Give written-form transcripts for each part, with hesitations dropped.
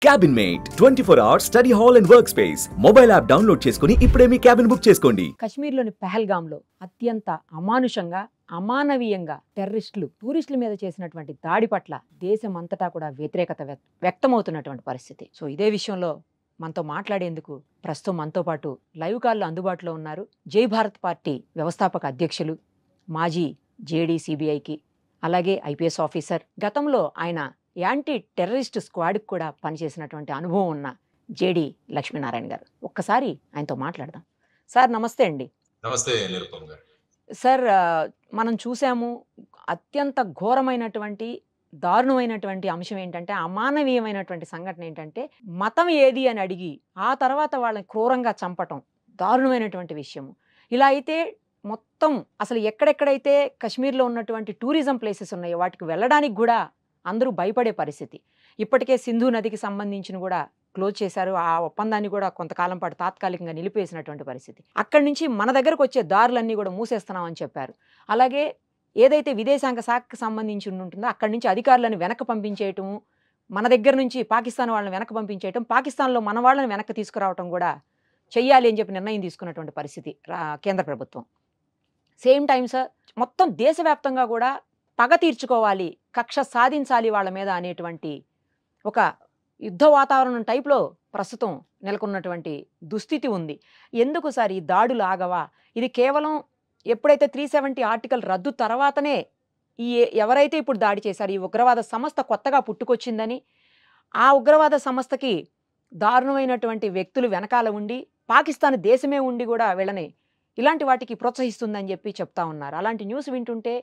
Cabin mate 24 hours study hall and work space mobile app download చేసుకుని ఇప్పుడే మీ cabin book చేసుకోండి. కశ్మీర్లోని పెహల్గాంలో అత్యంత అమానుషంగా అమానవీయంగా టూరిస్టుల మీద చేసినటువంటి దాడి పట్ల దేశమంతటా కూడా వ్యతిరేకత వ్యక్తమవుతున్నటువంటి పరిస్థితి. సో ఇదే విషయంలో మనతో మాట్లాడేందుకు ప్రస్తుతం మనతో పాటు లైవ్ కాల్లో అందుబాటులో ఉన్నారు జై భారత్ పార్టీ వ్యవస్థాపక అధ్యక్షులు, మాజీ జేడీ సిబిఐకి, అలాగే ఐపీఎస్ ఆఫీసర్, గతంలో ఆయన యాంటీ టెర్రరిస్ట్ స్క్వాడ్కి కూడా పనిచేసినటువంటి అనుభవం ఉన్న జేడీ లక్ష్మీనారాయణ గారు. ఒక్కసారి ఆయనతో మాట్లాడదాం. సార్ నమస్తే అండి. నమస్తే నిరుపమ్ గారు. సార్, మనం చూసాము అత్యంత ఘోరమైనటువంటి దారుణమైనటువంటి అంశం ఏంటంటే, అమానవీయమైనటువంటి సంఘటన ఏంటంటే, మతం ఏది అని అడిగి ఆ తర్వాత వాళ్ళని క్రూరంగా చంపటం దారుణమైనటువంటి విషయము. ఇలా అయితే మొత్తం అసలు ఎక్కడెక్కడైతే కశ్మీర్లో ఉన్నటువంటి టూరిజం ప్లేసెస్ ఉన్నాయో వాటికి వెళ్ళడానికి కూడా అందరూ భయపడే పరిస్థితి. ఇప్పటికే సింధు నదికి సంబంధించిన కూడా క్లోజ్ చేశారు. ఆ ఒప్పందాన్ని కూడా కొంతకాలం పాటు తాత్కాలికంగా నిలిపేసినటువంటి పరిస్థితి. అక్కడి నుంచి మన దగ్గరకు వచ్చే దారులన్నీ కూడా మూసేస్తున్నామని చెప్పారు. అలాగే ఏదైతే విదేశాంగ శాఖకు సంబంధించి ఉంటుందో అక్కడి నుంచి అధికారులను వెనక్కి పంపించేయటము, మన దగ్గర నుంచి పాకిస్తాన్ వాళ్ళని వెనక్కి పంపించేయటం, పాకిస్తాన్లో మన వాళ్ళని వెనక్కి తీసుకురావటం కూడా చెయ్యాలి అని చెప్పి నిర్ణయం తీసుకున్నటువంటి పరిస్థితి కేంద్ర ప్రభుత్వం. సేమ్ టైం సార్, మొత్తం దేశవ్యాప్తంగా కూడా పగ తీర్చుకోవాలి, కక్ష సాధించాలి వాళ్ళ మీద అనేటువంటి ఒక యుద్ధ వాతావరణం టైప్లో ప్రస్తుతం నెలకొన్నటువంటి దుస్థితి ఉంది. ఎందుకు సార్ ఈ దాడులు ఆగవా? ఇది కేవలం ఎప్పుడైతే 370 ఆర్టికల్ రద్దు తర్వాతనే ఈ ఎవరైతే ఇప్పుడు దాడి చేశారు ఈ ఉగ్రవాద సంస్థ కొత్తగా పుట్టుకొచ్చిందని, ఆ ఉగ్రవాద సంస్థకి దారుణమైనటువంటి వ్యక్తులు వెనకాల ఉండి పాకిస్తాన్ దేశమే ఉండి కూడా వీళ్ళని ఇలాంటి వాటికి ప్రోత్సహిస్తుందని చెప్పి చెప్తా ఉన్నారు. అలాంటి న్యూస్ వింటుంటే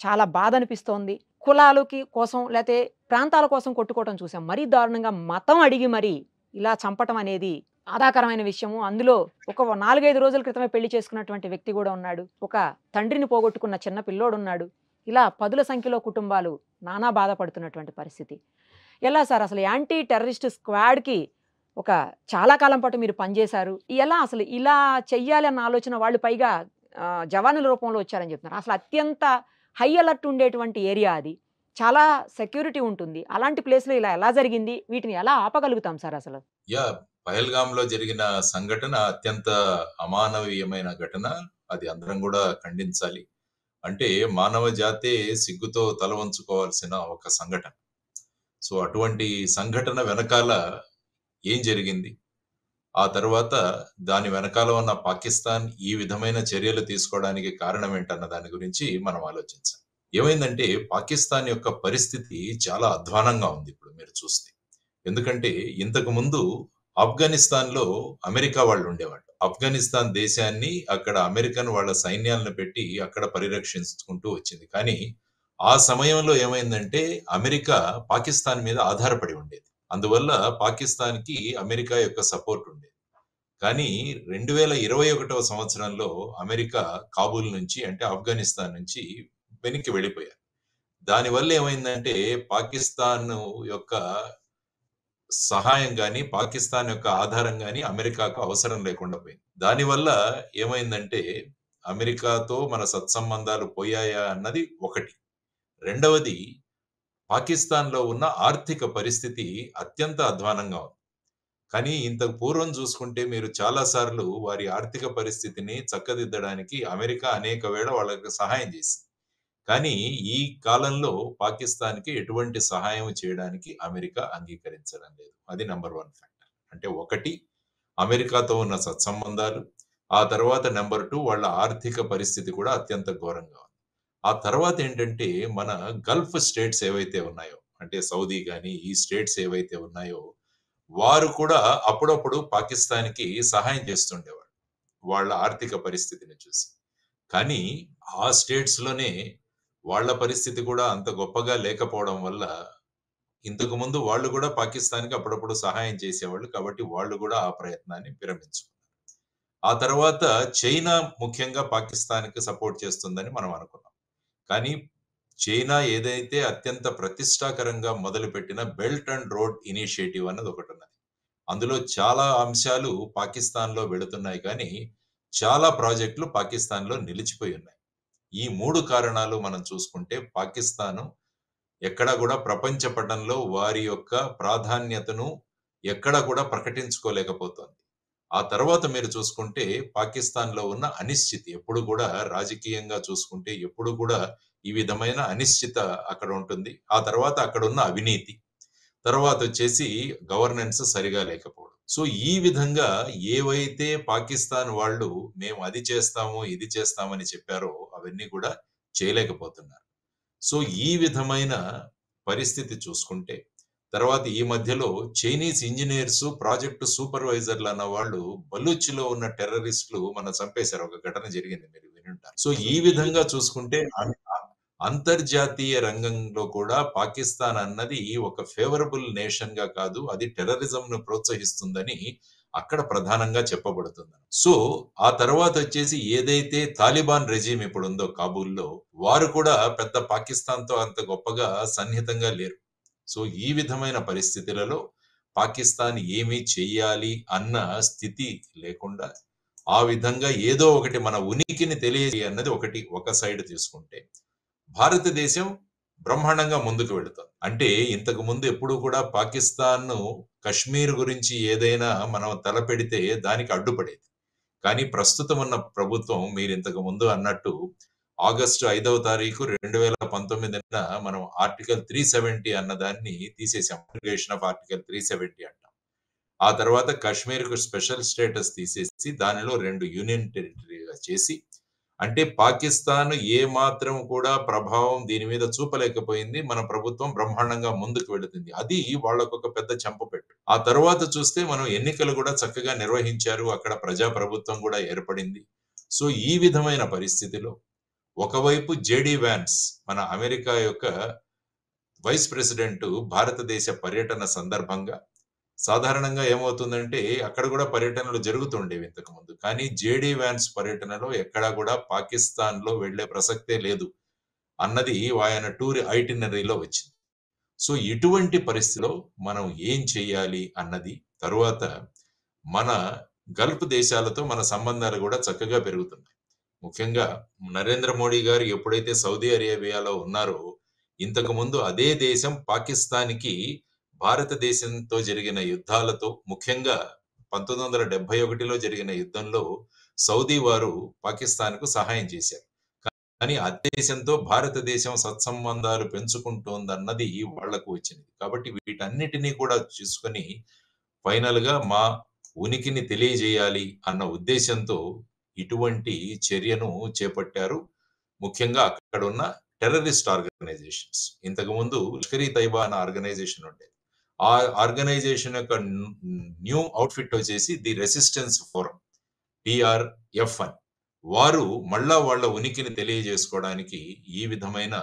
చాలా బాధ అనిపిస్తోంది. కులాలకి కోసం లేకపోతే ప్రాంతాల కోసం కొట్టుకోవటం చూసాం. మరీ దారుణంగా మతం అడిగి మరీ ఇలా చంపటం అనేది బాధాకరమైన విషయము. అందులో ఒక 4-5 రోజుల క్రితమే పెళ్లి చేసుకున్నటువంటి వ్యక్తి కూడా ఉన్నాడు. ఒక తండ్రిని పోగొట్టుకున్న చిన్న పిల్లోడు ఉన్నాడు. ఇలా పదుల సంఖ్యలో కుటుంబాలు నానా బాధపడుతున్నటువంటి పరిస్థితి. ఎలా సార్ అసలు యాంటీ టెర్రరిస్ట్ స్క్వాడ్కి ఒక చాలా కాలం పాటు మీరు పనిచేశారు. ఎలా అసలు ఇలా చెయ్యాలి అన్న ఆలోచన వాళ్ళు పైగా జవానుల రూపంలో వచ్చారని చెప్తున్నారు. అసలు అత్యంత హై అలర్ట్ ఉండేటువంటి ఏరియా అది, చాలా సెక్యూరిటీ ఉంటుంది. అలాంటి ప్లేస్లో ఇలా ఎలా జరిగింది? వీటిని ఎలా ఆపగలుగుతాం సార్ అసలు? పహల్గాంలో జరిగిన సంఘటన అత్యంత అమానవీయమైన ఘటన. అది అందరం కూడా ఖండించాలి. అంటే మానవ జాతే సిగ్గుతో తల వంచుకోవాల్సిన ఒక సంఘటన. సో అటువంటి సంఘటన వెనకాల ఏం జరిగింది, ఆ తర్వాత దాని వెనకాల ఉన్న పాకిస్తాన్ ఈ విధమైన చర్యలు తీసుకోవడానికి కారణం ఏంటన్న దాని గురించి మనం ఆలోచించాలి. ఏమైందంటే పాకిస్తాన్ యొక్క పరిస్థితి చాలా అధ్వానంగా ఉంది ఇప్పుడు మీరు చూస్తే. ఎందుకంటే ఇంతకు ముందు ఆఫ్ఘనిస్తాన్లో అమెరికా వాళ్ళు ఉండేవాళ్ళు. ఆఫ్ఘనిస్తాన్ దేశాన్ని అక్కడ అమెరికన్ వాళ్ళ సైన్యాలను పెట్టి అక్కడ పరిరక్షించుకుంటూ వచ్చింది. కానీ ఆ సమయంలో ఏమైందంటే అమెరికా పాకిస్తాన్ మీద ఆధారపడి ఉండేది. అందువల్ల పాకిస్తాన్కి అమెరికా యొక్క సపోర్ట్ ఉండేది. కానీ 2021వ సంవత్సరంలో అమెరికా కాబూల్ నుంచి, అంటే ఆఫ్ఘనిస్తాన్ నుంచి వెనక్కి వెళ్ళిపోయారు. దానివల్ల ఏమైందంటే పాకిస్తాన్ యొక్క సహాయం కానీ పాకిస్తాన్ యొక్క ఆధారం కానీ అమెరికాకు అవసరం లేకుండా పోయింది. దానివల్ల ఏమైందంటే అమెరికాతో మన సత్సంబంధాలు పోయాయా అన్నది ఒకటి. రెండవది, పాకిస్తాన్లో ఉన్న ఆర్థిక పరిస్థితి అత్యంత అధ్వానంగా ఉంది. కానీ ఇంతకు పూర్వం చూసుకుంటే మీరు చాలా సార్లు వారి ఆర్థిక పరిస్థితిని చక్కదిద్దడానికి అమెరికా అనేక వేళ వాళ్ళకి సహాయం చేసింది. కానీ ఈ కాలంలో పాకిస్తాన్కి ఎటువంటి సహాయం చేయడానికి అమెరికా అంగీకరించడం లేదు. అది నెంబర్ 1 ఫ్యాక్టర్. అంటే ఒకటి, అమెరికాతో ఉన్న సత్సంబంధాలు. ఆ తర్వాత నెంబర్ 2, వాళ్ళ ఆర్థిక పరిస్థితి కూడా అత్యంత ఘోరంగా ఉంది. ఆ తర్వాత ఏంటంటే మన గల్ఫ్ స్టేట్స్ ఏవైతే ఉన్నాయో, అంటే సౌదీ కానీ ఈ స్టేట్స్ ఏవైతే ఉన్నాయో వారు కూడా అప్పుడప్పుడు పాకిస్తాన్కి సహాయం చేస్తుండేవాడు వాళ్ళ ఆర్థిక పరిస్థితిని చూసి. కానీ ఆ స్టేట్స్ లోనే వాళ్ళ పరిస్థితి కూడా అంత గొప్పగా లేకపోవడం వల్ల ఇంతకు ముందు వాళ్ళు కూడా పాకిస్తాన్కి అప్పుడప్పుడు సహాయం చేసేవాళ్ళు. కాబట్టి వాళ్ళు కూడా ఆ ప్రయత్నాన్ని విరమించుకున్నారు. ఆ తర్వాత చైనా ముఖ్యంగా పాకిస్తాన్కి సపోర్ట్ చేస్తుందని మనం అనుకున్నాం. కానీ చైనా ఏదైతే అత్యంత ప్రతిష్టాకరంగా మొదలుపెట్టిన బెల్ట్ అండ్ రోడ్ ఇనిషియేటివ్ అన్నది ఒకటి ఉన్నది. అందులో చాలా అంశాలు పాకిస్తాన్లో వెళుతున్నాయి, కానీ చాలా ప్రాజెక్టులు పాకిస్తాన్లో నిలిచిపోయి ఉన్నాయి. ఈ 3 కారణాలు మనం చూసుకుంటే పాకిస్తాను ఎక్కడా కూడా ప్రపంచ పటంలో వారి యొక్క ప్రాధాన్యతను ఎక్కడా కూడా ప్రకటించుకోలేకపోతోంది. ఆ తర్వాత మీరు చూసుకుంటే పాకిస్తాన్‌లో ఉన్న అనిశ్చితి ఎప్పుడు కూడా రాజకీయంగా చూసుకుంటే ఎప్పుడు కూడా ఈ విధమైన అనిశ్చిత అక్కడ ఉంటుంది. ఆ తర్వాత అక్కడున్న అవినీతి. తర్వాతొచ్చేసి గవర్నెన్స్ సరిగా లేకపోవడం. సో, ఈ విధంగా ఏవైతే పాకిస్తాన్ వాళ్ళు మేము అది చేస్తాము, ఇది చేస్తామని చెప్పారో అవన్నీ కూడా చేయలేకపోతున్నారు. సో, ఈ విధమైన పరిస్థితి చూసుకుంటే, తర్వాత ఈ మధ్యలో చైనీస్ ఇంజినీర్సు, ప్రాజెక్ట్ సూపర్వైజర్‌లు అన్న వాళ్ళు బలూచ్‌లో ఉన్న టెర్రరిస్ట్‌లు చంపేశారు. ఒక ఘటన జరిగింది మీరు వినుంటారు. సో, ఈ విధంగా చూసుకుంటే అంతర్జాతీయ రంగంలో కూడా పాకిస్తాన్ అన్నది ఒక ఫేవరబుల్ నేషన్‌గా కాదు. అది టెర్రరిజంను ప్రోత్సహిస్తుందని అక్కడ ప్రధానంగా చెప్పబడుతుంది. సో, ఆ తర్వాతొచ్చేసి ఏదైతే తాలిబాన్ రెజీమ్ ఇప్పుడుందో కాబూల్‌లో, వారు కూడా పెద్ద పాకిస్తాన్‌తో అంత గొప్పగా సన్నిహితంగా లేరు. సో, ఈ విధమైన పరిస్థితులలో పాకిస్తాన్ ఏమి చెయ్యాలి అన్న స్థితి లేకుండా, ఆ విధంగా ఏదో ఒకటి మన ఉనికిని అన్నది ఒక సైడ్ తీసుకుంటే, భారతదేశం బ్రహ్మాండంగా ముందుకు వెళుతుంది. అంటే ఇంతకు ముందు ఎప్పుడు కూడా పాకిస్తాన్‌ను కశ్మీర్ గురించి ఏదైనా మనం తలపెడితే దానికి అడ్డుపడేది. కానీ ప్రస్తుతం ఉన్న ప్రభుత్వం మీరింతకు ముందు అన్నట్టు ఆగస్టు 5వ తారీఖు 2019న మనం ఆర్టికల్ 370 అన్నదాన్ని తీసేసాం. అబ్రిగేషన్ ఆఫ్ ఆర్టికల్ 370 అంటాం. ఆ తర్వాత కశ్మీర్‌కు స్పెషల్ స్టేటస్ తీసేసి దానిలో 2 యూనియన్ టెరిటరీగా చేసి, అంటే పాకిస్తాన్ ఏమాత్రం కూడా ప్రభావం దీని మీద చూపలేకపోయింది. మన ప్రభుత్వం బ్రహ్మాండంగా ముందుకు వెళుతుంది. అది వాళ్ళకొక పెద్ద చెంపపెట్టు. ఆ తర్వాత చూస్తే మనం ఎన్నికలు కూడా చక్కగా నిర్వహించారు. అక్కడ ప్రజా ప్రభుత్వం కూడా ఏర్పడింది. సో, ఈ విధమైన పరిస్థితిలో ఒకవైపు జేడీ వాన్స్ మన అమెరికా యొక్క వైస్ ప్రెసిడెంట్ భారతదేశ పర్యటన సందర్భంగా సాధారణంగా ఏమవుతుందంటే అక్కడ కూడా పర్యటనలు జరుగుతుండేవి ఇంతకుముందు. కానీ జేడీ వాన్స్ పర్యటనలో ఎక్కడా కూడా పాకిస్తాన్‌లో వెళ్ళే ప్రసక్తే లేదు అన్నది ఆయన టూర్ ఐటినరీలో వచ్చింది. సో, ఇటువంటి పరిస్థితిలో మనం ఏం చేయాలి అన్నది, తరువాత మన గల్ఫ్ దేశాలతో మన సంబంధాలు కూడా చక్కగా పెరుగుతున్నాయి. ముఖ్యంగా నరేంద్ర మోడీ గారు ఎప్పుడైతే సౌదీ అరేబియాలో ఉన్నారో, ఇంతకుముందు అదే దేశం పాకిస్తాన్‌కి భారతదేశంతో జరిగిన యుద్ధాలతో, ముఖ్యంగా 1971లో జరిగిన యుద్ధంలో సౌదీ వారు పాకిస్తాన్‌కు సహాయం చేశారు. కానీ ఆ దేశంతో భారతదేశం సత్సంబంధాలు పెంచుకుంటోందన్నది వాళ్లకు వచ్చింది. కాబట్టి వీటన్నిటిని కూడా చూసుకొని ఫైనల్‌గా మా ఉనికిని తెలియజేయాలి అన్న ఉద్దేశంతో ఇటువంటి చర్యను చేపట్టారు. ముఖ్యంగా అక్కడున్న టెర్రరిస్ట్ ఆర్గనైజేషన్స్. ఇంతకుముందు లష్కర్-ఇ తైబా అన్న ఆర్గనైజేషన్ ఉండేది. ఆ ఆర్గనైజేషన్ యొక్క న్యూ అవుట్‌ఫిట్ వచ్చేసి ది రెసిస్టెన్స్ ఫోరం, టీఆర్ఎఫ్ అని. వారు మళ్ళా వాళ్ళ ఉనికిని తెలియజేసుకోవడానికి ఈ విధమైన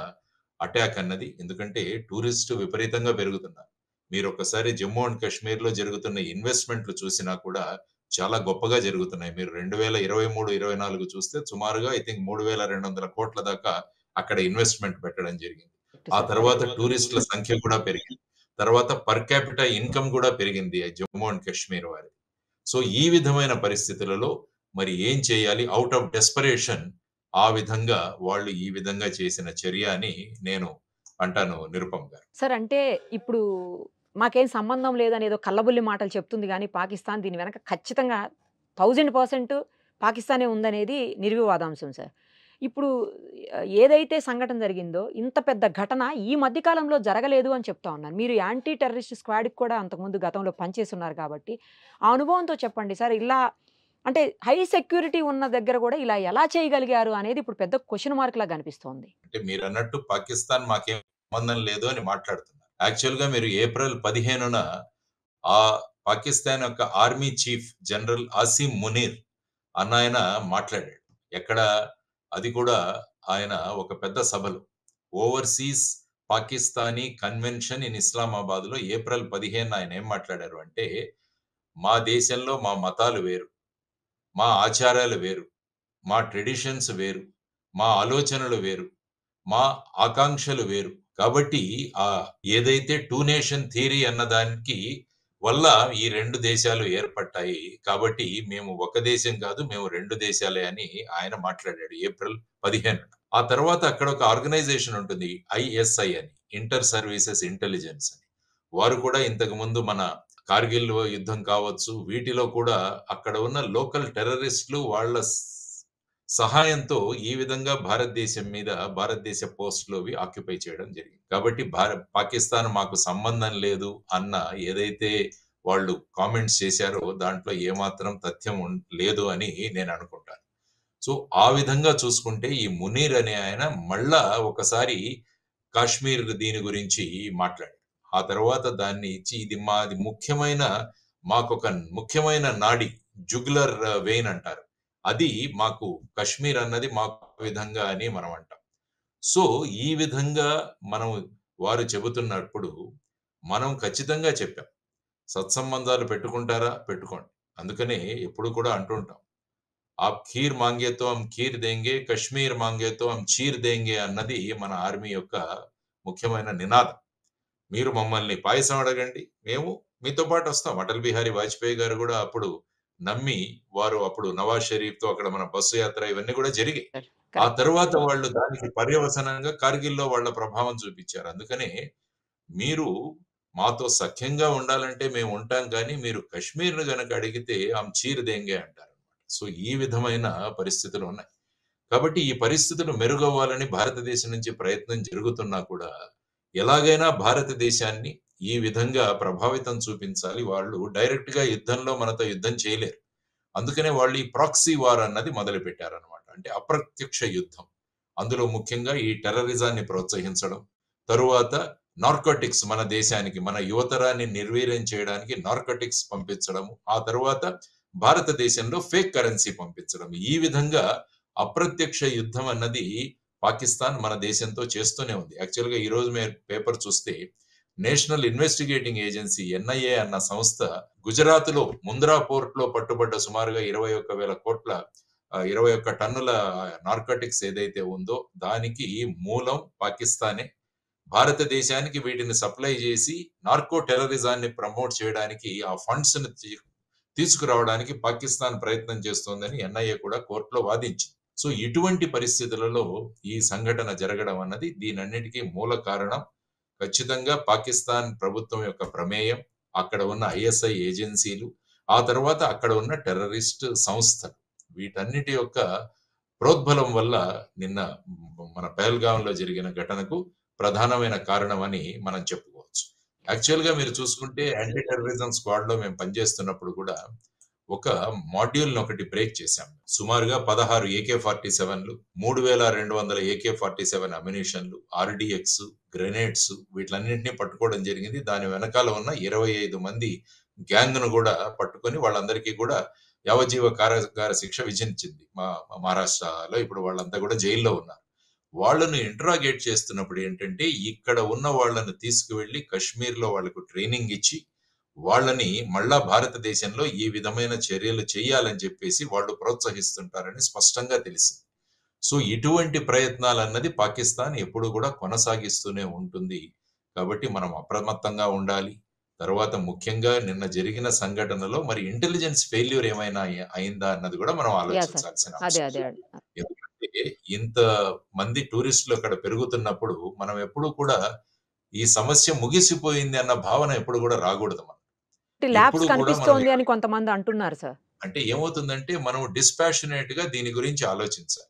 అటాక్ అన్నది, ఎందుకంటే టూరిస్టు విపరీతంగా పెరుగుతున్నారు. మీరొకసారి జమ్మూ అండ్ కాశ్మీర్‌లో జరుగుతున్న ఇన్వెస్ట్‌మెంట్‌లు చూసినా కూడా చాలా గొప్పగా జరుగుతున్నాయి. మీరు 2023, 24 చూస్తే సుమారుగా ఐ థింక్ 3200 కోట్ల దాకా అక్కడ ఇన్వెస్ట్‌మెంట్ పెట్టడం జరిగింది. ఆ తర్వాత టూరిస్టుల సంఖ్య కూడా పెరిగింది. తర్వాత పర్ క్యాపిటా ఇన్‌కమ్ కూడా పెరిగింది జమ్మూ అండ్ కాశ్మీర్ వారిది. సో, ఈ విధమైన పరిస్థితులలో మరి ఏం చేయాలి? ఔట్ ఆఫ్ డెస్పరేషన్ ఆ విధంగా వాళ్ళు ఈ విధంగా చేసిన చర్య అని నేను అంటాను నిరుపమ్ గారు. సార్ అంటే ఇప్పుడు మాకేం సంబంధం లేదని ఏదో కల్లబుల్లి మాటలు చెప్తుంది గానీ పాకిస్తాన్ దీని వెనక ఖచ్చితంగా 1000% పాకిస్తానే ఉందనేది నిర్వివాదాంశం సార్. ఇప్పుడు ఏదైతే సంఘటన జరిగిందో ఇంత పెద్ద ఘటన ఈ మధ్య కాలంలో జరగలేదు అని చెప్తా ఉన్నారు. మీరు యాంటీ టెర్రరిస్ట్ స్క్వాడ్‌కి కూడా అంతకుముందు గతంలో పనిచేసున్నారు కాబట్టి, ఆ అనుభవంతో చెప్పండి సార్. ఇలా అంటే హై సెక్యూరిటీ ఉన్న దగ్గర కూడా ఇలా ఎలా చేయగలిగారు అనేది ఇప్పుడు పెద్ద క్వెషన్ మార్క్ లాగా కనిపిస్తోంది. అంటే మీరన్నట్టు పాకిస్తాన్ మాకేం సంబంధం లేదు అని మాట్లాడుతున్నారు. యాక్చువల్‌గా మీరు ఏప్రిల్ 15న ఆ పాకిస్తాన్ యొక్క army chief general Asim Munir అన్నాయన మాట్లాడాడు. ఎక్కడ? అది కూడా ఆయన ఒక పెద్ద సభలో ఓవర్‌సీస్ పాకిస్తానీ కన్వెన్షన్ ఇన్ ఇస్లామాబాద్‌లో ఏప్రిల్ 15న ఆయన ఏం మాట్లాడారు అంటే, మా దేశంలో మా మతాలు వేరు, మా ఆచారాలు వేరు, మా ట్రెడిషన్స్ వేరు, మా ఆలోచనలు వేరు, మా ఆకాంక్షలు వేరు. కాబట్టి ఏదైతే 2 నేషన్ థియరీ అన్నదానికి వల్ల ఈ 2 దేశాలు ఏర్పడ్డాయి. కాబట్టి మేము ఒక దేశం కాదు, మేము 2 దేశాలే అని ఆయన మాట్లాడాడు ఏప్రిల్ 15న. ఆ తర్వాత అక్కడ ఒక ఆర్గనైజేషన్ ఉంటుంది ఐఎస్ఐ అని, ఇంటర్ సర్వీసెస్ ఇంటెలిజెన్స్ అని. వారు కూడా ఇంతకు ముందు మన కార్గిల్ యుద్ధం కావచ్చు, వీటిలో కూడా అక్కడ ఉన్న లోకల్ టెర్రరిస్టులు వాళ్ళ సహాయంతో ఈ విధంగా భారతదేశం మీద భారతదేశ పోస్టులు అవి ఆక్యుపై చేయడం జరిగింది. కాబట్టి పాకిస్తాన్ మాకు సంబంధం లేదు అన్న ఏదైతే వాళ్ళు కామెంట్స్ చేశారో దాంట్లో ఏమాత్రం తథ్యం లేదు అని నేను అనుకుంటాను. సో ఆ విధంగా చూసుకుంటే ఈ మునీర్ అనే ఆయన మళ్ళా ఒకసారి కాశ్మీర్ దీని గురించి మాట్లాడాడు. ఆ తర్వాత దాన్ని ఇచ్చి ఇది మాది మాకొక ముఖ్యమైన నాడి, జుగులర్ వెయిన్ అంటారు. అది మాకు కశ్మీర్ అన్నది మాకు విధంగా అని మనం అంటాం. సో ఈ విధంగా వారు చెబుతున్నప్పుడు మనం ఖచ్చితంగా చెప్పాం, సత్సంబంధాలు పెట్టుకుంటారా పెట్టుకోండి. అందుకనే ఎప్పుడు కూడా అంటుంటాం, ఆప్ ఖీర్ మాంగే తో హమ్ ఖీర్ దేంగే, కశ్మీర్ మాంగే తో హమ్ చీర్ దేంగే అన్నది మన ఆర్మీ యొక్క ముఖ్యమైన నినాదం. మీరు మమ్మల్ని పాయసం అడగండి, మేము మీతో పాటు వస్తాం. అటల్ బిహారీ వాజ్పేయి గారు కూడా అప్పుడు నమ్మి వారు అప్పుడు నవాజ్ షరీఫ్ తో అక్కడ మన బస్సు యాత్ర ఇవన్నీ కూడా జరిగాయి. ఆ తర్వాత వాళ్ళు దానికి పర్యవసనంగా కార్గిల్లో వాళ్ళ ప్రభావం చూపించారు. అందుకనే మీరు మాతో సఖ్యంగా ఉండాలంటే మేము ఉంటాం, కానీ మీరు కశ్మీర్ను గనక అడిగితే ఆమె చీర్ దేంగే అంటారు. సో ఈ విధమైన పరిస్థితులు ఉన్నాయి. కాబట్టి ఈ పరిస్థితులు మెరుగవ్వాలని భారతదేశం నుంచి ప్రయత్నం జరుగుతున్నా కూడా ఎలాగైనా భారతదేశాన్ని ఈ విధంగా ప్రభావితం చూపించాలి. వాళ్ళు డైరెక్ట్ గా యుద్ధంలో మనతో యుద్ధం చేయలేరు. అందుకనే వాళ్ళు ఈ ప్రాక్సీ వార్ అన్నది మొదలు పెట్టారనమాట. అంటే అప్రత్యక్ష యుద్ధం. అందులో ముఖ్యంగా ఈ టెర్రరిజాన్ని ప్రోత్సహించడం, తరువాత నార్కోటిక్స్ మన దేశానికి, మన యువతరాన్ని నిర్వీర్యం చేయడానికి నార్కోటిక్స్ పంపించడము, ఆ తర్వాత భారతదేశంలో ఫేక్ కరెన్సీ పంపించడం. ఈ విధంగా అప్రత్యక్ష యుద్ధం అన్నది పాకిస్తాన్ మన దేశంతో చేస్తూనే ఉంది. యాక్చువల్గా ఈ రోజు మీరు పేపర్ చూస్తే నేషనల్ ఇన్వెస్టిగేటింగ్ ఏజెన్సీ ఎన్ఐఏ అన్న సంస్థ గుజరాత్ లో ముంద్రా పోర్ట్ లో పట్టుబడ్డ సుమారుగా 21 టన్నుల నార్కోటిక్స్ ఏదైతే ఉందో దానికి మూలం పాకిస్తానే. భారతదేశానికి వీటిని సప్లై చేసి నార్కో టెర్రరిజాన్ని ప్రమోట్ చేయడానికి ఆ ఫండ్స్ ని తీసుకురావడానికి పాకిస్తాన్ ప్రయత్నం చేస్తోందని ఎన్ఐఏ కూడా కోర్టులో వాదించింది. సో ఇటువంటి పరిస్థితులలో ఈ సంఘటన జరగడం అన్నది దీనన్నిటికీ మూల కారణం ఖచ్చితంగా పాకిస్తాన్ ప్రభుత్వం యొక్క ప్రమేయం, అక్కడ ఉన్న ఐఎస్ఐ ఏజెన్సీలు, ఆ తర్వాత అక్కడ ఉన్న టెర్రరిస్ట్ సంస్థలు, వీటన్నిటి యొక్క ప్రోద్బలం వల్ల నిన్న మన పహల్గాంలో జరిగిన ఘటనకు ప్రధానమైన కారణం అని మనం చెప్పుకోవచ్చు. యాక్చువల్ గా మీరు చూసుకుంటే యాంటీ టెర్రరిజం స్క్వాడ్ లో మేము పనిచేస్తున్నప్పుడు కూడా ఒక మాడ్యూల్ ఒకటి బ్రేక్ చేశాం. సుమారుగా 16 AK-47లు, 3200 AK-47 అమ్యునిషన్లు, RDX, గ్రెనేడ్స్, వీటిలన్నింటినీ పట్టుకోవడం జరిగింది. దాని వెనకాల ఉన్న 25 మంది గ్యాంగ్ ను కూడా పట్టుకొని వాళ్ళందరికీ కూడా యావజ్జీవ కారాగార శిక్ష విధించింది మహారాష్ట్రలో. ఇప్పుడు వాళ్ళంతా కూడా జైల్లో ఉన్నారు. వాళ్ళను ఇంటరాగేట్ చేస్తున్నప్పుడు ఏంటంటే ఇక్కడ ఉన్న వాళ్ళను తీసుకువెళ్లి కశ్మీర్ లో వాళ్ళకు ట్రైనింగ్ ఇచ్చి వాళ్ళని మళ్ళా భారతదేశంలో ఈ విధమైన చర్యలు చేయాలని చెప్పేసి వాళ్ళు ప్రోత్సహిస్తుంటారని స్పష్టంగా తెలిసింది. సో ఇటువంటి ప్రయత్నాలు అన్నది పాకిస్తాన్ ఎప్పుడు కూడా కొనసాగిస్తూనే ఉంటుంది. కాబట్టి మనం అప్రమత్తంగా ఉండాలి. తర్వాత ముఖ్యంగా నిన్న జరిగిన సంఘటనలో మరి ఇంటెలిజెన్స్ ఫెయిల్యూర్ ఏమైనా అయిందా అన్నది కూడా మనం ఆలోచించాల్సిన అవసరం. ఎందుకంటే ఇంత మంది టూరిస్టులు అక్కడ పెరుగుతున్నప్పుడు మనం ఎప్పుడు కూడా ఈ సమస్య ముగిసిపోయింది అన్న భావన ఎప్పుడు కూడా రాకూడదు. మనం ల్యాబ్స్ కనిపిస్తోంది అని కొంతమంది అంటున్నారు సార్. అంటే ఏమవుతుందంటే మనం డిస్పాషనేట్ గా దీని గురించి ఆలోచించాలి.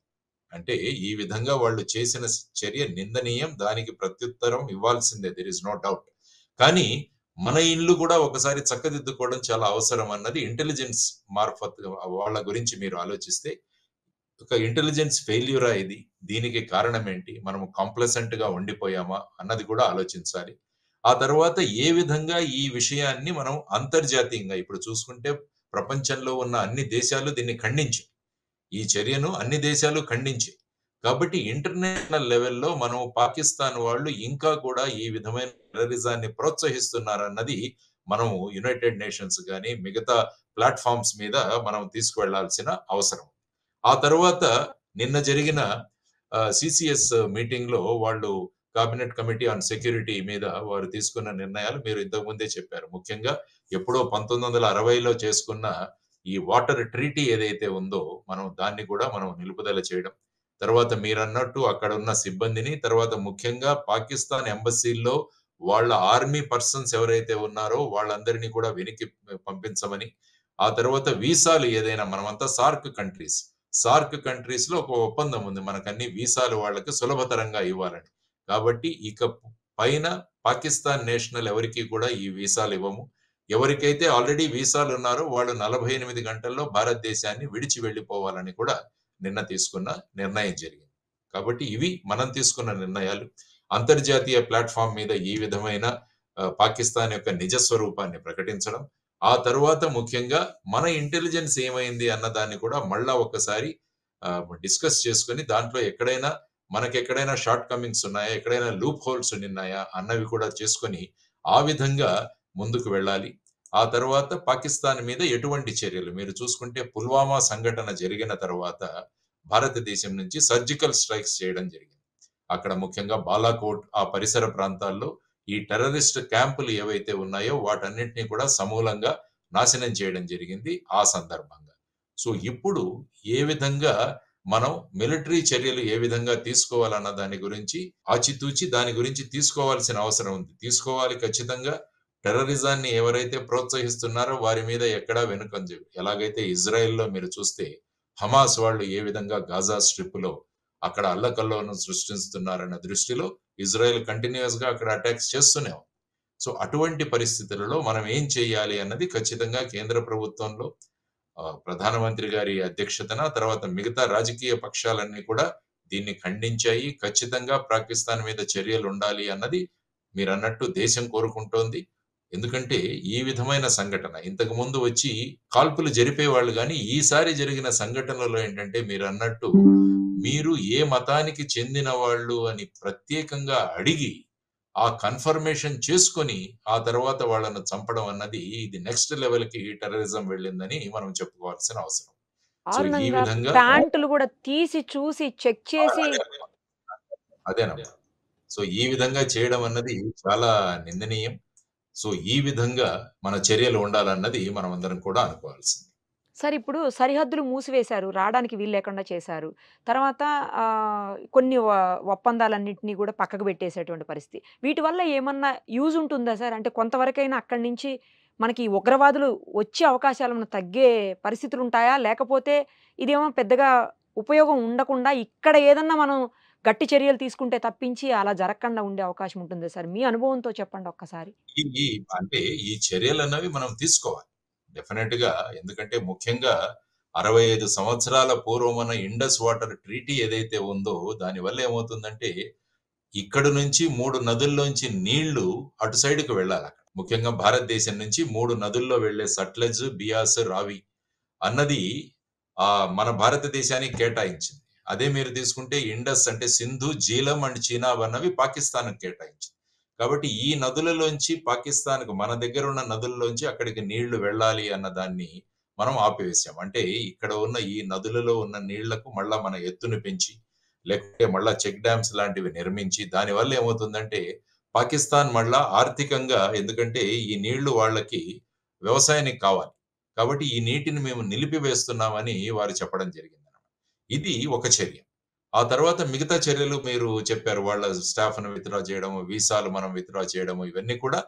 అంటే ఈ విధంగా వాళ్ళు చేసిన చర్య నిందనీయం, దానికి ప్రత్యుత్తరం ఇవ్వాల్సిందే, దేర్ ఇస్ నో డౌట్. కానీ మన ఇల్లు కూడా ఒకసారి చక్కదిద్దుకోవడం చాలా అవసరం అన్నది ఇంటెలిజెన్స్ మార్ఫత్ వాళ్ళ గురించి మీరు ఆలోచిస్తే ఒక ఇంటెలిజెన్స్ ఫెయిల్యూరా ఇది, దీనికి కారణం ఏంటి, మనము కాంప్లసెంట్ గా ఉండిపోయామా అన్నది కూడా ఆలోచించాలి. ఆ తర్వాత ఏ విధంగా ఈ విషయాన్ని మనం అంతర్జాతీయంగా ఇప్పుడు చూసుకుంటే ప్రపంచంలో ఉన్న అన్ని దేశాలు దీన్ని ఖండించాయి, ఈ చర్యను అన్ని దేశాలు ఖండించాయి. కాబట్టి ఇంటర్నేషనల్ లెవెల్లో మనం పాకిస్తాన్ వాళ్ళు ఇంకా కూడా ఈ విధమైన టెర్రరిజాన్ని ప్రోత్సహిస్తున్నారన్నది మనం యునైటెడ్ నేషన్స్ కానీ మిగతా ప్లాట్ఫామ్స్ మీద మనం తీసుకువెళ్లాల్సిన అవసరం. ఆ తర్వాత నిన్న జరిగిన సిసిఎస్ మీటింగ్ లో వాళ్ళు కేబినెట్ కమిటీ ఆన్ సెక్యూరిటీ మీద వారు తీసుకున్న నిర్ణయాలు మీరు ఇంతకు ముందే చెప్పారు. ముఖ్యంగా ఎప్పుడో 1960లో చేసుకున్న ఈ వాటర్ ట్రీటీ ఏదైతే ఉందో మనం దాన్ని కూడా మనం నిలుపుదల చేయడం, తర్వాత మీరన్నట్టు అక్కడ ఉన్న సిబ్బందిని, తర్వాత ముఖ్యంగా పాకిస్తాన్ ఎంబసీల్లో వాళ్ళ ఆర్మీ పర్సన్స్ ఎవరైతే ఉన్నారో వాళ్ళందరినీ కూడా వెనక్కి పంపించమని, ఆ తర్వాత వీసాలు ఏదైనా మనమంతా సార్క్ కంట్రీస్ లో ఒక ఒప్పందం ఉంది. మనకన్ని వీసాలు వాళ్ళకి సులభతరంగా ఇవ్వాలని. కాబట్టి ఇక పైన పాకిస్తాన్ నేషనల్ ఎవరికీ కూడా ఈ వీసాలు ఇవ్వము. ఎవరికైతే ఆల్రెడీ వీసాలు ఉన్నారో వాళ్ళు 48 గంటల్లో భారతదేశాన్ని విడిచి వెళ్ళిపోవాలని కూడా తీసుకున్న నిర్ణయం జరిగింది. కాబట్టి ఇవి మనం తీసుకున్న నిర్ణయాలు. అంతర్జాతీయ ప్లాట్‌ఫార్మ్ మీద ఈ విధమైన పాకిస్తాన్ యొక్క నిజ స్వరూపాన్ని ప్రకటించడం. ఆ తరువాత ముఖ్యంగా మన ఇంటెలిజెన్స్ ఏమైంది అన్న దాన్ని కూడా మళ్ళా ఒక్కసారి డిస్కస్ చేసుకొని దాంట్లో మనకెక్కడైనా షార్ట్ కమింగ్స్ ఉన్నాయా? ఎక్కడైనా లూప్ హోల్స్ ఉన్నాయా? అన్నవి కూడా చేసుకొని ఆ విధంగా ముందుకు వెళ్ళాలి. ఆ తర్వాత పాకిస్తాన్ మీద ఎటువంటి చర్యలు మీరు చూసుకుంటే పుల్వామా సంఘటన జరిగిన తర్వాత భారతదేశం నుంచి సర్జికల్ స్ట్రైక్స్ చేయడం జరిగింది. అక్కడ ముఖ్యంగా బాలాకోట్ ఆ పరిసర ప్రాంతాల్లో ఈ టెర్రరిస్ట్ క్యాంపులు ఏవైతే ఉన్నాయో వాటన్నిటిని కూడా సమూలంగా నాశనం చేయడం జరిగింది ఆ సందర్భంగా. సో ఇప్పుడు ఏ విధంగా మనం మిలిటరీ చర్యలు ఏ విధంగా తీసుకోవాలన్న దాని గురించి ఆచితూచి దాని గురించి తీసుకోవాల్సిన అవసరం ఉంది. తీసుకోవాలి ఖచ్చితంగా. టెర్రరిజాన్ని ఎవరైతే ప్రోత్సహిస్తున్నారో వారి మీద ఎక్కడా వెనుకంజ. ఎలాగైతే ఇజ్రాయెల్‌లో మీరు చూస్తే హమాస్ వాళ్ళు ఏ విధంగా గాజా స్ట్రిప్‌లో అక్కడ అల్లకల్లోలం సృష్టిస్తున్నారన్న దృష్టిలో ఇజ్రాయెల్ కంటిన్యూయస్ గా అక్కడ అటాక్స్ చేస్తూనే ఉంది. సో అటువంటి పరిస్థితులలో మనం ఏం చేయాలి అన్నది ఖచ్చితంగా కేంద్ర ప్రభుత్వంలో ప్రధానమంత్రి గారి అధ్యక్షతన తర్వాత మిగతా రాజకీయ పక్షాలన్నీ కూడా దీన్ని ఖండించాయి. ఖచ్చితంగా పాకిస్తాన్ మీద చర్యలు ఉండాలి అన్నది మీరన్నట్టు దేశం కోరుకుంటోంది. ఎందుకంటే ఈ విధమైన సంఘటన ఇంతకు ముందు వచ్చి కాల్పులు జరిపేవాళ్ళు గాని ఈసారి జరిగిన సంఘటనలో ఏంటంటే మీరన్నట్టు మీరు ఏ మతానికి చెందిన వాళ్ళు అని ప్రత్యేకంగా అడిగి ఆ కన్ఫర్మేషన్ చేసుకొని ఆ తర్వాత వాళ్ళను చంపడం అన్నది ఇది నెక్స్ట్ లెవెల్ కి టెర్రరిజం వెళ్ళిందని మనం చెప్పుకోవాల్సిన అవసరం. సో ఈ దారుణంగా విధంగా ప్యాంటులు కూడా తీసి చూసి చెక్ చేసి అదేనమ్మా. సో ఈ విధంగా చేయడం అన్నది చాలా నిందనీయం. సో ఈ విధంగా మన చర్యలు ఉండాలన్నది మనం అందరం కూడా అనుకోవాల్సింది. సార్ ఇప్పుడు సరిహద్దులు మూసివేశారు. రావడానికి వీలు లేకుండా చేశారు. తర్వాత కొన్ని ఒప్పందాలన్నిటిని కూడా పక్కకు పెట్టేసేటువంటి పరిస్థితి. వీటి వల్ల ఏమన్నా యూజ్ ఉంటుందా సార్? అంటే కొంతవరకైనా అక్కడి నుంచి మనకి ఉగ్రవాదులు వచ్చే అవకాశాలేమన్నా తగ్గే పరిస్థితులుంటాయా? లేకపోతే ఇదేమో పెద్దగా ఉపయోగం ఉండకుండా ఇక్కడ ఏదన్నా మనం గట్టి చర్యలు తీసుకుంటే తప్పించి అలా జరగకుండా ఉండే అవకాశం ఉంటుందా సార్? మీ అనుభవంతో చెప్పండి ఒక్కసారి. ఈ ఈ అంటే ఈ చర్యలన్నవి మనం తీసుకోవాలి. డెఫినెట్‌గా. ఎందుకంటే ముఖ్యంగా 65 సంవత్సరాల పూర్వమున ఇండస్ వాటర్ ట్రీటీ ఏదైతే ఉందో దానివల్ల ఏమవుతుందంటే ఇక్కడి నుంచి 3 నదుల్లోంచి నీళ్లు అటు సైడ్‌కి వెళ్ళాలక్కడ. ముఖ్యంగా భారతదేశం నుంచి 3 నదుల్లో వెళ్ళే సట్లెజ్, బియాస్, రావి అన్నది మన భారతదేశానికి కేటాయించింది. అదే మీరు తీసుకుంటే ఇండస్ అంటే సింధు, జీలం అండ్ చీనాబ్ అన్నవి పాకిస్తాన్‌కి కేటాయించింది. కాబట్టి ఈ నదులలోంచి పాకిస్తాన్‌కు మన దగ్గర ఉన్న నదుల్లోంచి అక్కడికి నీళ్లు వెళ్ళాలి అన్న దాన్ని మనం ఆపివేశాం. అంటే ఇక్కడ ఉన్న ఈ నదులలో ఉన్న నీళ్లకు మళ్ళా మన ఎత్తును పెంచి లేకపోతే మళ్ళా చెక్ డ్యామ్స్ లాంటివి నిర్మించి దానివల్ల ఏమవుతుందంటే పాకిస్తాన్ మళ్ళా ఆర్థికంగా ఎందుకంటే ఈ నీళ్లు వాళ్ళకి వ్యవసాయానికి కావాలి. కాబట్టి ఈ నీటిని మేము నిలిపివేస్తున్నామని వారు చెప్పడం జరిగిందన్నమాట. ఇది ఒక చర్య. ఆ తర్వాత మిగతా చర్యలు మీరు చెప్పారు. వాళ్ళ స్టాఫ్‌ను విత్‌డ్రా చేయడము, వీసాలు మనం విత్‌డ్రా చేయడము ఇవన్నీ కూడా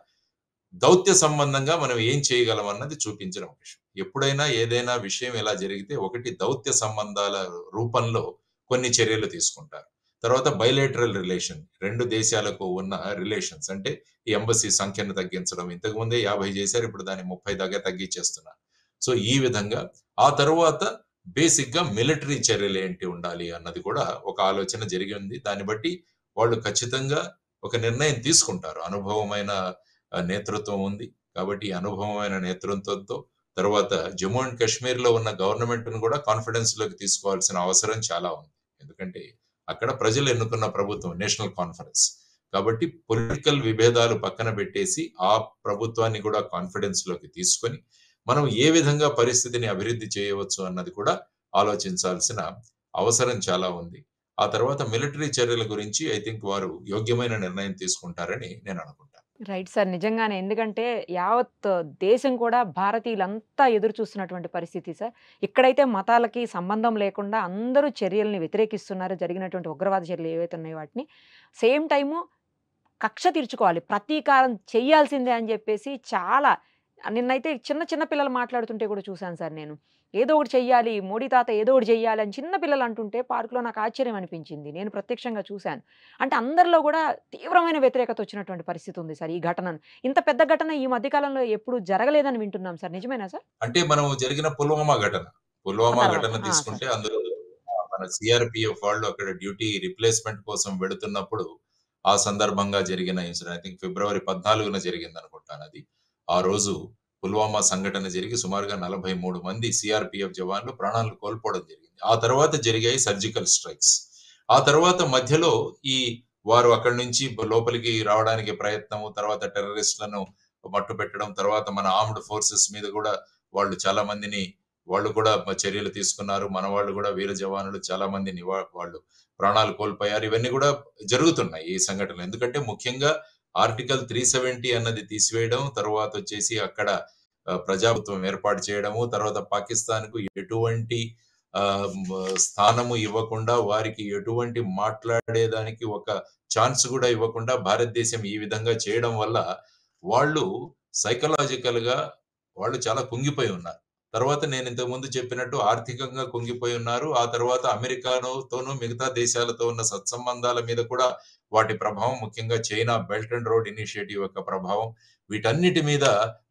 దౌత్య సంబంధంగా మనం ఏం చేయగలం అన్నది చూపించిన విషయం. ఎప్పుడైనా ఏదైనా విషయం ఇలా జరిగితే ఒకటి దౌత్య సంబంధాల రూపంలో కొన్ని చర్యలు తీసుకుంటారు. తర్వాత బైలేటరల్ రిలేషన్ 2 దేశాలకు ఉన్న రిలేషన్స్ అంటే ఈ ఎంబసీ సంఖ్యను తగ్గించడం. ఇంతకుముందే 50 చేశారు. ఇప్పుడు దాన్ని 30 దాకా తగ్గించేస్తున్నారు. సో ఈ విధంగా ఆ తరువాత బేసిక్‌గా మిలిటరీ చర్యలు ఏంటి ఉండాలి అన్నది కూడా ఒక ఆలోచన జరిగి ఉంది. దాన్ని బట్టి వాళ్ళు ఖచ్చితంగా ఒక నిర్ణయం తీసుకుంటారు. అనుభవమైన నేతృత్వం ఉంది. కాబట్టి ఈ అనుభవమైన నేతృత్వంతో తర్వాత జమ్మూ అండ్ కాశ్మీర్‌లో ఉన్న గవర్నమెంట్‌ని కూడా కాన్ఫిడెన్స్‌లోకి తీసుకోవాల్సిన అవసరం చాలా ఉంది. ఎందుకంటే అక్కడ ప్రజలు ఎన్నుకున్న ప్రభుత్వం నేషనల్ కాన్ఫరెన్స్. కాబట్టి పొలిటికల్ విభేదాలు పక్కన పెట్టేసి ఆ ప్రభుత్వాన్ని కూడా కాన్ఫిడెన్స్‌లోకి తీసుకొని మనం ఏ విధంగా పరిస్థితిని అభివృద్ధి చేయవచ్చు అన్నది కూడా ఆలోచించాల్సిన అవసరం చాలా ఉంది. ఆ తర్వాత మిలిటరీ చర్యల గురించి ఐ థింక్ వారు యోగ్యమైన నిర్ణయం తీసుకుంటారని నేను అనుకుంటాను. Right sir. నిజంగానే. ఎందుకంటే యావత్ దేశం కూడా భారతీయులంతా ఎదురు చూస్తున్నటువంటి పరిస్థితి సార్. ఇక్కడైతే మతాలకి సంబంధం లేకుండా అందరూ చర్యల్ని వ్యతిరేకిస్తున్నారు. జరిగినటువంటి ఉగ్రవాద చర్యలు ఏవైతే ఉన్నాయో వాటిని. సేమ్ టైము కక్ష తీర్చుకోవాలి, ప్రతీకారం చెయ్యాల్సిందే అని చెప్పేసి చాలా నిన్నైతే చిన్న చిన్న పిల్లలు మాట్లాడుతుంటే కూడా చూశాను సార్ నేను. ఏదో ఒకటి చెయ్యాలి, మోడీ తాత ఏదో ఒకటి చెయ్యాలి అని చిన్న పిల్లలు అంటుంటే పార్క్‌లో నాకు ఆశ్చర్యం అనిపించింది. నేను ప్రత్యక్షంగా చూశాను. అంటే అందరిలో కూడా తీవ్రమైన వ్యతిరేకత వచ్చినటువంటి పరిస్థితి ఉంది సార్ ఈ ఘటనను. ఇంత పెద్ద ఘటన ఈ మధ్య కాలంలో ఎప్పుడు జరగలేదని వింటున్నాం సార్. నిజమేనా సార్? అంటే మనం జరిగిన పుల్వామా ఘటన తర్వాత ఘటన సార్. తీసుకుంటే అందులో మన సిఆర్‌పిఎఫ్ వాళ్ళు అక్కడ డ్యూటీ రిప్లేస్‌మెంట్ కోసం వెళుతున్నప్పుడు ఆ సందర్భంగా జరిగిన ఇన్సిడెంట్. ఐ థింక్ ఫిబ్రవరి 14న జరిగిందనుకుంటానది. ఆ రోజు పుల్వామా సంఘటన జరిగి సుమారుగా 43 మంది సిఆర్‌పిఎఫ్ జవాన్లు ప్రాణాలు కోల్పోవడం జరిగింది. ఆ తర్వాత జరిగాయి సర్జికల్ స్ట్రైక్స్. ఆ తర్వాత మధ్యలో ఈ వారు అక్కడి నుంచి లోపలికి రావడానికి ప్రయత్నము, తర్వాత టెర్రరిస్ట్‌లను మట్టుపెట్టడం, తర్వాత మన ఆర్మ్డ్ ఫోర్సెస్ మీద కూడా వాళ్ళు చాలా మందిని వాళ్ళు కూడా చర్యలు తీసుకున్నారు. మన వాళ్ళు కూడా వీర జవానులు చాలా మందిని వాళ్ళు ప్రాణాలు కోల్పోయారు. ఇవన్నీ కూడా జరుగుతున్నాయి ఈ సంఘటనలు. ఎందుకంటే ముఖ్యంగా ఆర్టికల్ 370 అన్నది తీసివేయడం, తర్వాతొచ్చేసి అక్కడ ప్రజాప్రభుత్వం ఏర్పాటు చేయడము, తర్వాత పాకిస్తాన్‌కు ఎటువంటి స్థానము ఇవ్వకుండా, వారికి ఎటువంటి మాట్లాడేదానికి ఒక ఛాన్స్ కూడా ఇవ్వకుండా భారతదేశం ఈ విధంగా చేయడం వల్ల వాళ్ళు సైకలాజికల్‌గా వాళ్ళు చాలా కుంగిపోయి ఉన్నారు. తర్వాత నేను ఇంతకుముందు చెప్పినట్టు ఆర్థికంగా కుంగిపోయి ఉన్నారు. ఆ తర్వాత అమెరికాతోనూ మిగతా దేశాలతో ఉన్న సత్సంబంధాల మీద కూడా వాటి ప్రభావం, ముఖ్యంగా China belt and road initiative యొక్క ప్రభావం, వీటన్నిటి మీద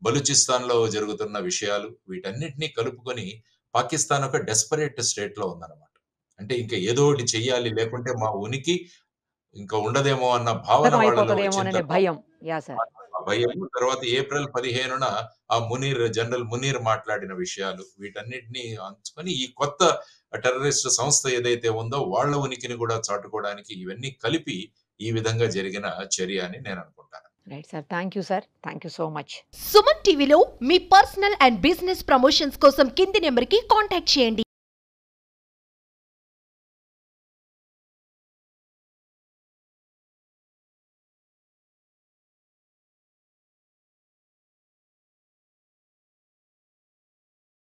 బలూచిస్తాన్‌లో జరుగుతున్న విషయాలు, వీటన్నిటిని కలుపుకొని పాకిస్తాన్ ఒక డెస్పరేట్ స్టేట్‌లో ఉందన్నమాట. అంటే ఇంక ఏదో ఒకటి చెయ్యాలి, లేకుంటే మా ఉనికి ఇంకా ఉండదేమో అన్న భావన వాళ్ళలో వచ్చిన అయిపోతదేమోననే తర్వాత భయం. యాహ్! సార్. ఆ భయము, తర్వాత ఏప్రిల్ 15న ఆ జనరల్ మునీర్ మాట్లాడిన విషయాలు, వీటన్నిటిని అంచుకొని ఈ కొత్త టెర్రరిస్ట్ సంస్థ ఏదైతే ఉందో వాళ్ళ ఉనికిని కూడా చాటుకోవడానికి ఇవన్నీ కలిపి ఈ విధంగా జరిగిన చర్య అని నేను అనుకుంటాను. Right sir. Thank you sir. Thank you so much. Suman టీవీలో మీ పర్సనల్ అండ్ బిజినెస్ ప్రమోషన్స్ కోసం కింది నెంబర్కి కాంటాక్ట్ చేయండి.